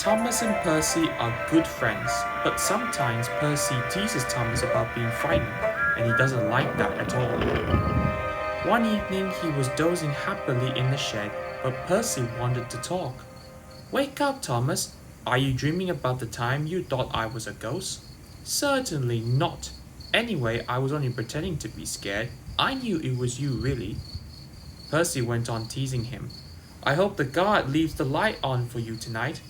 Thomas and Percy are good friends, but sometimes Percy teases Thomas about being frightened, and he doesn't like that at all. One evening he was dozing happily in the shed, but Percy wanted to talk. "Wake up, Thomas. Are you dreaming about the time you thought I was a ghost?" "Certainly not. Anyway, I was only pretending to be scared. I knew it was you, really." Percy went on teasing him. "I hope the guard leaves the light on for you tonight."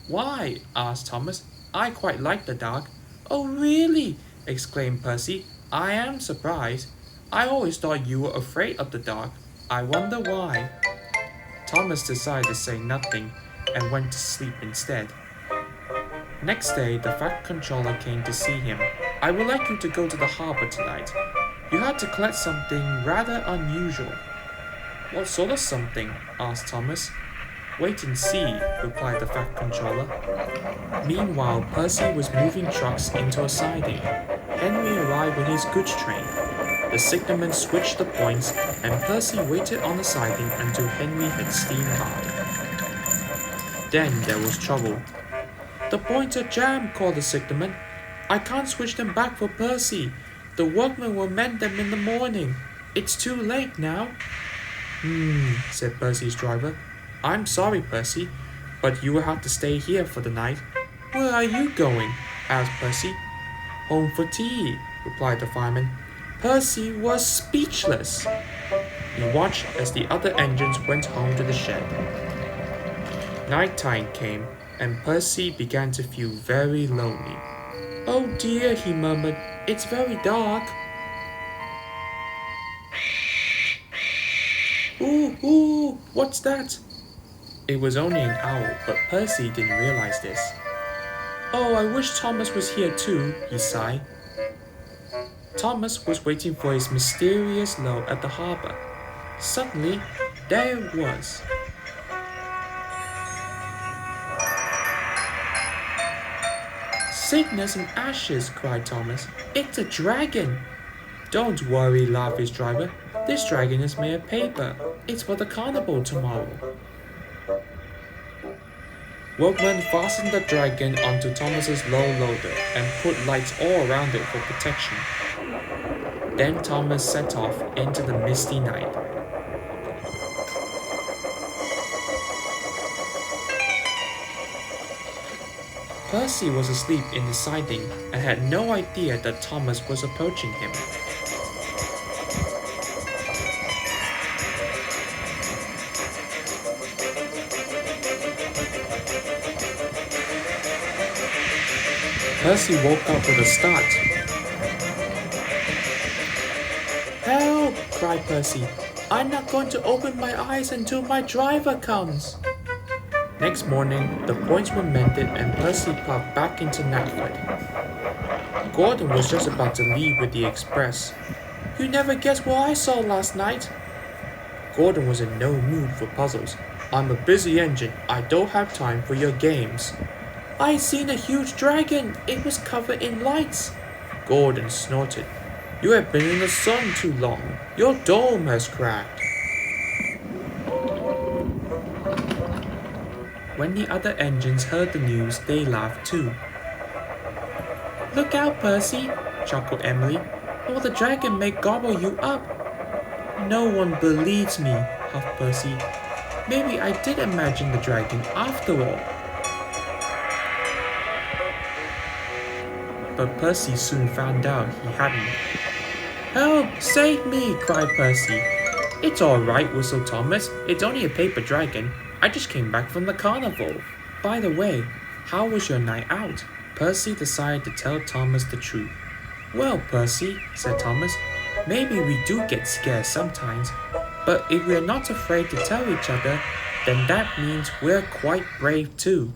"Why?" asked Thomas. "I quite like the dark." "Oh, really?" exclaimed Percy. "I am surprised. I always thought you were afraid of the dark. I wonder why." Thomas decided to say nothing and went to sleep instead. Next day, the fact controller came to see him. "I would like you to go to the harbor tonight. You had to collect something rather unusual." "What sort of something?" asked Thomas. "Wait and see," replied the fact controller. Meanwhile, Percy was moving trucks into a siding. Henry arrived with his goods train. The signalman switched the points, and Percy waited on the siding until Henry had steamed by. Then there was trouble. "The points are jammed," called the signalman. "I can't switch them back for Percy. The workmen will mend them in the morning. It's too late now." Said Percy's driver. "I'm sorry, Percy, but you will have to stay here for the night." "Where are you going?" asked Percy. "Home for tea," replied the fireman. Percy was speechless. He watched as the other engines went home to the shed. Nighttime came, and Percy began to feel very lonely. "Oh dear," he murmured, "it's very dark." Ooh, what's that?" It was only an owl, but Percy didn't realize this. "Oh, I wish Thomas was here too," he sighed. Thomas was waiting for his mysterious load at the harbor. Suddenly, there it was. "Sickness and ashes," cried Thomas. "It's a dragon." "Don't worry," laughed his driver. "This dragon is made of paper. It's for the carnival tomorrow." Workmen fastened the dragon onto Thomas's low loader and put lights all around it for protection. Then Thomas set off into the misty night. Percy was asleep in the siding and had no idea that Thomas was approaching him. Percy woke up with a start. "Help!" cried Percy. "I'm not going to open my eyes until my driver comes." Next morning, the points were mended and Percy plowed back into Knapford. Gordon was just about to leave with the express. "You never guessed what I saw last night." Gordon was in no mood for puzzles. "I'm a busy engine. I don't have time for your games." "I seen a huge dragon. It was covered in lights." Gordon snorted. "You have been in the sun too long. Your dome has cracked." When the other engines heard the news, they laughed too. "Look out, Percy," chuckled Emily, "or the dragon may gobble you up." "No one believes me," huffed Percy. "Maybe I did imagine the dragon after all." But Percy soon found out he hadn't. "Help! Save me!" cried Percy. "It's all right," whistled Thomas. "It's only a paper dragon. I just came back from the carnival." "By the way, how was your night out?" Percy decided to tell Thomas the truth. "Well, Percy," said Thomas, "maybe we do get scared sometimes, but if we're not afraid to tell each other, then that means we're quite brave too."